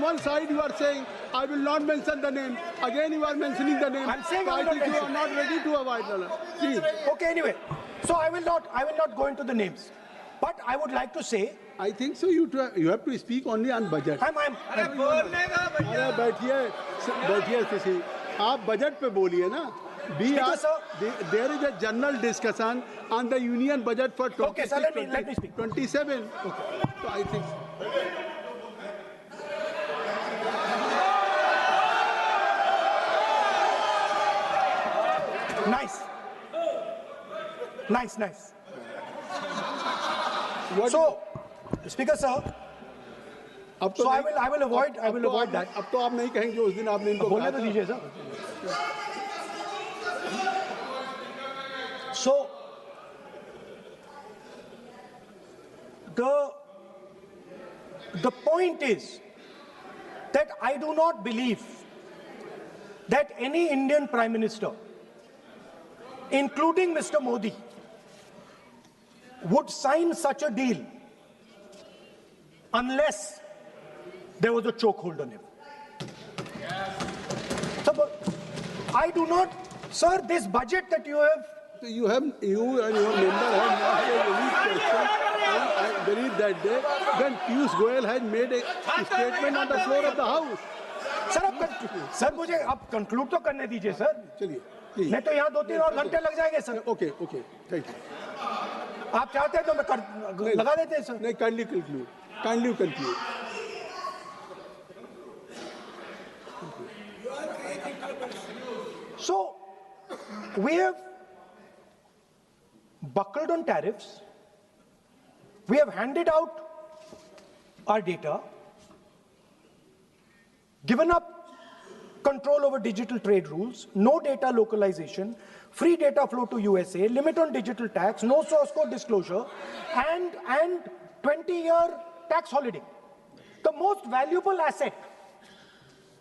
one side you are saying, I will not mention the name. Again you are mentioning the name. I'm saying so I I will think not you are mention. not ready to avoid the please. Okay, anyway. So I will not go into the names. But I would like to say, I think so. You have to speak only on budget. I'm अरे बैठिए किसी आप budget पे बोलिए ना. There is a general discussion on the union budget for 26, Okay, sir, let me speak. 27. Okay. So I think. Nice. So, Speaker sir, so I will avoid that. अब तो आप नहीं कहेंगे उस दिन आपने इनको बोलने तो दीजिए sir. So, the point is that I do not believe that any Indian Prime Minister, including Mr. Modi, would sign such a deal unless there was a chokehold on him. So, I do not, sir, this budget that you have. You and your member have not made any question. I believe that day when Piyush Goyal had made a statement on the floor of the House. Sir मुझे आप conclude तो करने दीजिए sir. चलिए. नहीं तो यहाँ 2-3 और घंटे लग जाएंगे सर. Okay, thank you. आप चाहते हैं तो मैं लगा देते हैं सर. नहीं, kindly conclude. So, we have buckled on tariffs. We have handed out our data, given up control over digital trade rules, no data localization, free data flow to USA, limit on digital tax, no source code disclosure, and 20-year tax holiday. The most valuable asset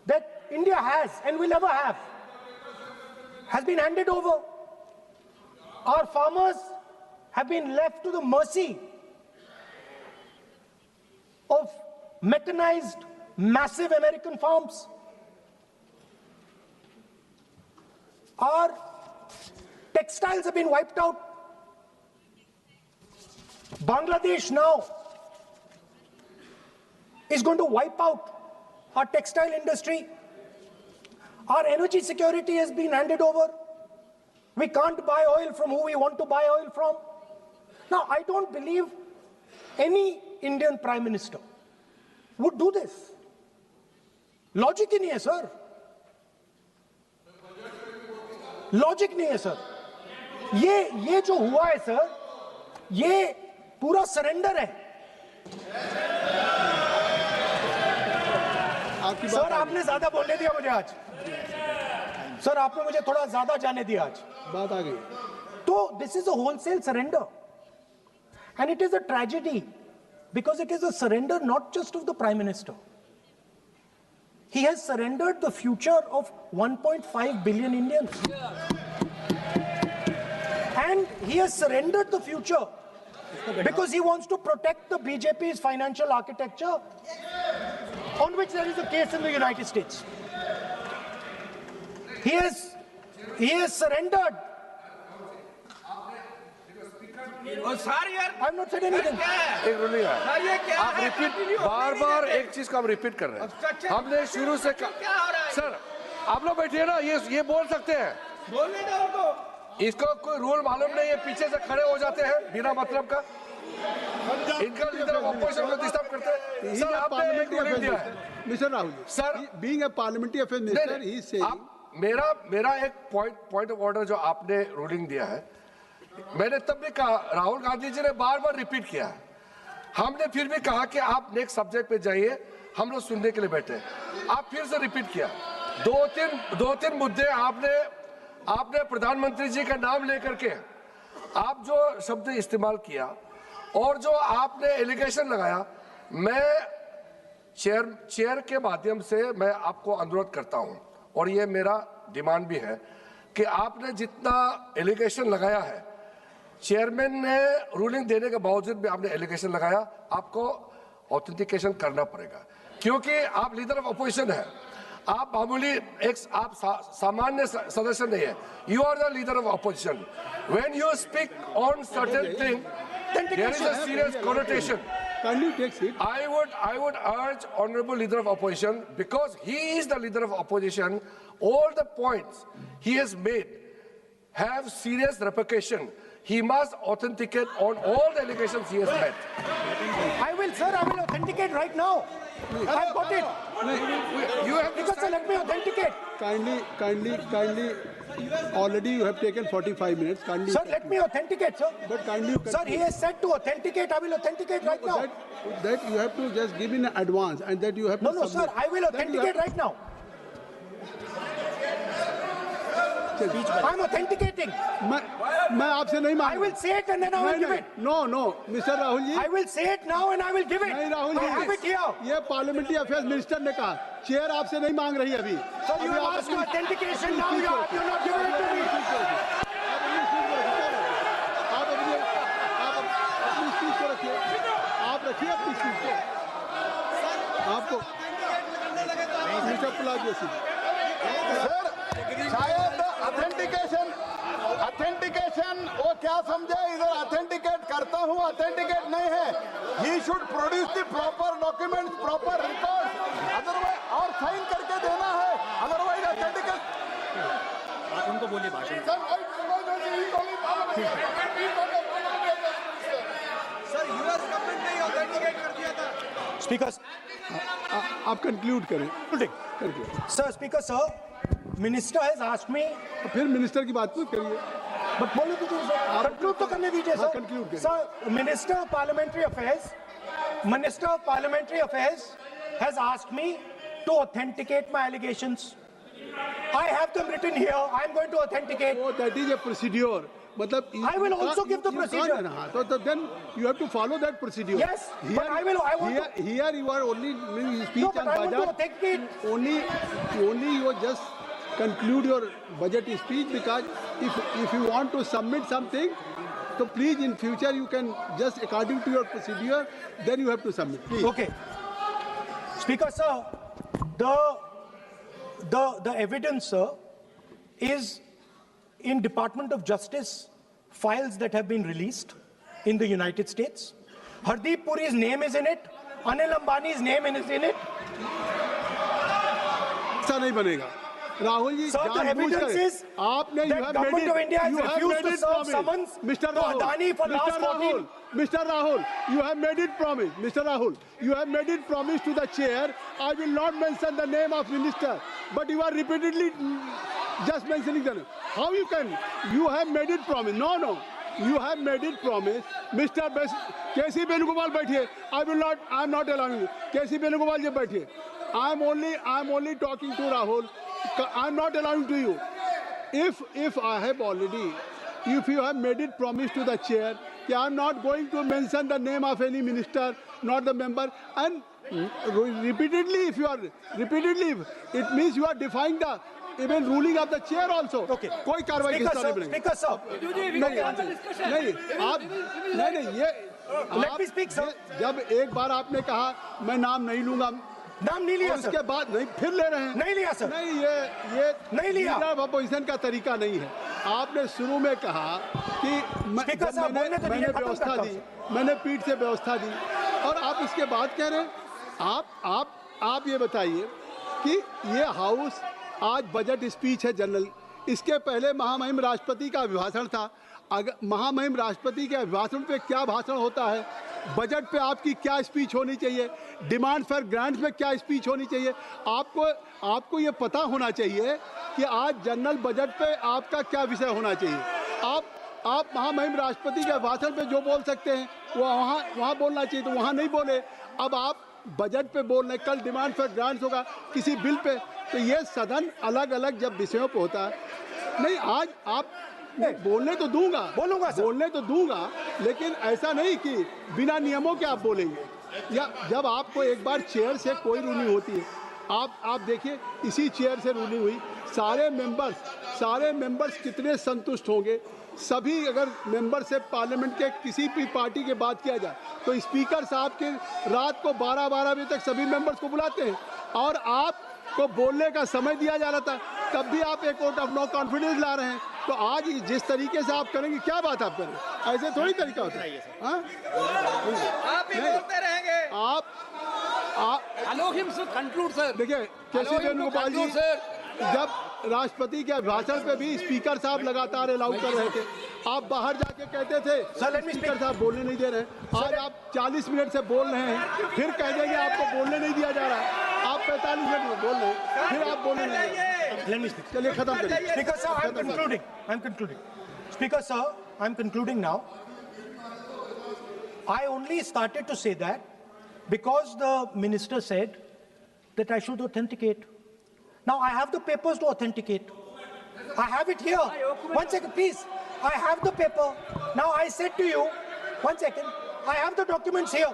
that India has and will ever have has been handed over. Our farmers have been left to the mercy of mechanized, massive American farms. Our textiles have been wiped out. Bangladesh now is going to wipe out our textile industry. Our energy security has been handed over. We can't buy oil from who we want to buy oil from. Now, I don't believe any Indian Prime Minister would do this. Logic ही नहीं है sir. Logic नहीं है sir. ये जो हुआ है sir, ये पूरा सरेंडर है. सर आपने ज्यादा बोलने दिया मुझे आज. सर आपने मुझे थोड़ा ज्यादा जाने दिया आज. बात आ गई. तो this is a wholesale surrender, and it is a tragedy because it is a surrender not just of the Prime Minister. He has surrendered the future of 1.5 billion Indians. And he has surrendered the future because he wants to protect the BJP's financial architecture, on which there is a case in the United States. He has surrendered. I'm not saying anything. एक minute यार, आप repeat बार एक चीज का हम repeat कर रहे हैं. हमने शुरू से सर आप लोग बैठिए ना, ये बोल सकते हैं. बोलने दो उनको. इसको कोई रूल मालूम नहीं है, पीछे से खड़े हो जाते हैं बिना मतलब का. इनका लीडर ऑपोजिशन को डिस्टर्ब करते हैं. सर आपने एक रूलिंग दिया है mister Rahul sir, being a parliamentary affair minister ही से मेरा एक पॉइंट ऑफ ऑर्डर जो आपने रूलिंग दिया है, मैंने तब भी कहा, राहुल गांधी जी ने बार रिपीट किया है. हमने फिर भी कहा कि आप नेक्स्ट सब्जेक्ट पे जाइए, हम लोग सुनने के लिए बैठे. आप फिर से रिपीट किया. दो तीन मुद्दे आपने प्रधानमंत्री जी का नाम लेकर के आप जो शब्द इस्तेमाल किया और जो आपने एलिगेशन लगाया, मैं चेयर के माध्यम से मैं आपको अनुरोध करता हूं और ये मेरा डिमांड भी है कि आपने जितना एलिगेशन लगाया है, चेयरमैन ने रूलिंग देने के बावजूद भी आपने एलिगेशन लगाया, आपको ऑथेंटिकेशन करना पड़ेगा. क्योंकि आप लीडर ऑफ अपोजिशन है, आप मामूली एक आप सामान्य सदस्य नहीं है, you are the leader of opposition. When you speak on certain thing, there is a serious connotation. Kindly take seat. I would urge honorable leader of opposition, because he is the leader of opposition, all the points he has made have serious repercussion. He must authenticate on all the allegations he has made. I will, sir, I will authenticate right now. I've got it. You have to Because, sir, let me authenticate. Kindly. Already you have taken 45 minutes. Kindly. Sir, let me authenticate, sir. But kindly. Sir, he has said to authenticate. I will authenticate right now. That you have to just give in advance, and that you have to. No, sir, I will authenticate right now. I'm authenticating. मैं आपसे नहीं मांग. I will say it and then I will give it. No, Mr. Rahul ji. I will say it now and I will give it. नहीं Rahul I have it ji, here. ये parliamentary affairs minister ने कहा, chair आपसे नहीं मांग रही अभी. Sir, you have asked for authentication now. You're not giving it to me. आप अपनी स्पीच को रखिए. आप रखिए अपनी स्पीच को. आपको मिस्टर प्लाजी शायद ऑथेंटिकेशन वो क्या समझे, इधर ऑथेंटिकेट करता हूँ, ऑथेंटिकेट नहीं है. He should produce the proper document, proper record, otherwise और साइन करके देना है, अदरवाइज ऑथेंटिकेट. आप उनको बोलिए भाषण. सर यूएस गवर्नमेंट ने ऑथेंटिकेट कर दिया था. Speaker, आप कंक्लूड करें. sir, Speaker, sir, Minister has asked me. फिर मिनिस्टर की बात मत करिए. But बोलो तो सर, conclude तो करने दीजिए हाँ, सर. conclude करिए. Sir, Minister of Parliamentary Affairs has asked me to authenticate my allegations. I have them written here. I am going to authenticate. Oh, that is a procedure. मतलब I will also give the procedure. हाँ, तो then you have to follow that procedure. Yes, but I want to. Here you are only speech No, on but I want to budget. authenticate. Only you just conclude your budget speech, because if you want to submit something, so please in future you can just according to your procedure, then you have to submit. Please. Okay. Speaker, sir, the evidence, sir, is in Department of Justice files that have been released in the United States. Hardeep Puri's name is in it. Anil Ambani's name is in it. ऐसा नहीं बनेगा. Rahul ji, Sir, the evidence is आपने that Government of India has refused to serve summons Mr. to Adani for last 14. Mr. Rahul, you have made it promise. Mr. Rahul, you have made it promise to the chair. I will not mention the name of minister, but you are repeatedly just mentioning the name. How you can? You have made it promise. No. You have made it promise. Mr. K.C. Venugopal बैठिए. I am not allowing you. K.C. Venugopal जी बैठिए. I am only talking to Rahul. I am not allowing to you. If I have already, if you have made it promise to the chair, I am not going to mention the name of any minister, not the member, and repeatedly, it means you are defying the even ruling of the chair also. Okay. कोई कार्रवाई किस तरह नहीं. Speaker, sir. नहीं ये Let me speak, sir. जब एक बार आपने कहा मैं नाम नहीं लूंगा, नाम नहीं लिया, उसके सर. बाद नहीं फिर ले रहे हैं. नहीं लिया, सर. नहीं, ये नहीं लिया. लीडर ऑफ अपोजिशन का तरीका नहीं है. आपने शुरू में कहा कि स्पीकर साहब, बोलने तो मैंने दीजिए, खत्म व्यवस्था करता दी, हूं. मैंने पीठ से व्यवस्था दी, और आप इसके बाद कह रहे हैं. आप ये बताइए कि ये हाउस आज बजट स्पीच है जनरल. इसके पहले महामहिम राष्ट्रपति का अभिभाषण था. अगर महामहिम राष्ट्रपति के अभिभाषण पे क्या भाषण होता है, बजट पे आपकी क्या स्पीच होनी चाहिए, डिमांड फॉर ग्रांट्स में क्या स्पीच होनी चाहिए, आपको ये पता होना चाहिए कि आज जनरल बजट पे आपका क्या विषय होना चाहिए. आप महामहिम राष्ट्रपति के भाषण पे जो बोल सकते हैं वो वहाँ बोलना चाहिए, तो वहाँ नहीं बोले. अब आप बजट पे बोल रहे, कल डिमांड फॉर ग्रांट्स होगा किसी बिल पे, तो ये सदन अलग अलग जब विषयों पे होता है. नहीं, आज आप बोलने तो दूंगा, लेकिन ऐसा नहीं कि बिना नियमों के आप बोलेंगे. या जब आपको एक बार चेयर से कोई रूलिंग होती है, आप देखिए इसी चेयर से रूलिंग हुई, सारे मेंबर्स कितने संतुष्ट होंगे. सभी अगर मेंबर से पार्लियामेंट के किसी भी पार्टी की बात किया जाए तो स्पीकर साहब के रात को 12-12 बजे तक सभी मेंबर्स को बुलाते हैं और आपको बोलने का समय दिया जा रहा था, तब भी आप एक वोट ऑफ नो कॉन्फिडेंस ला रहे हैं। तो आज जिस तरीके से आप करेंगे, क्या बात आप करें, ऐसे थोड़ी तरीका होता है। हाँ? आप ही बोलते रहेंगे। आप Allow him to conclude, sir. देखिए केसी Allow him to Venugopal ji, conclude, sir. जब राष्ट्रपति के भाषण पे भी स्पीकर साहब लगातार अलाउ कर रहे थे, आप बाहर जाके कहते थे स्पीकर साहब बोलने नहीं दे रहे। आज आप 40 मिनट से बोल रहे हैं, फिर कह देंगे आपको बोलने नहीं दिया जा रहा है। आप 45 मिनट में बोल रहे हैं, फिर आप बोलने नहीं दे रहे। Let me speak. चलिए खत्म करिए। Speaker sir, I'm concluding. I'm concluding. Speaker sir, I'm concluding now. I only started to say that because the minister said that I should authenticate. Now I have the papers to authenticate. I have it here. One second, please. I have the paper. Now I said to you, one second. I have the documents here.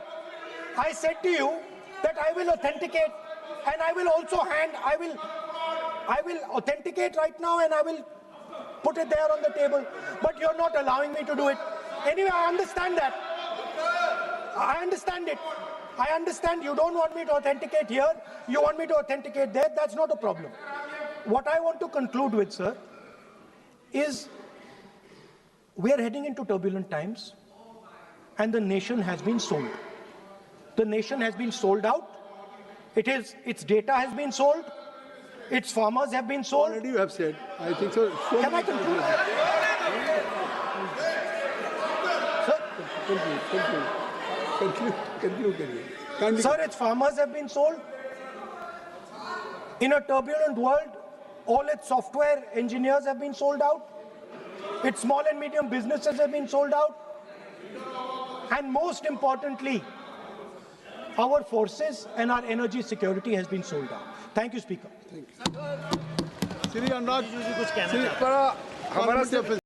I said to you that I will authenticate and I will also I will authenticate right now and I will put it there on the table. But you're not allowing me to do it. Anyway, I understand that. I understand it. I understand you don't want me to authenticate here. You want me to authenticate there. That's not a problem. What I want to conclude with, sir, is we are heading into turbulent times and the nation has been sold. The nation has been sold out. Its data has been sold. Its farmers have been sold. Already you have said, I think so. Can I conclude? Sir, Conclude करिए। Sir, its farmers have been sold. In a turbulent world, all its software engineers have been sold out. Its small and medium businesses have been sold out. And most importantly, our forces and our energy security has been sold out. Thank you, Speaker. Shri Anurag हमारा सिर्फ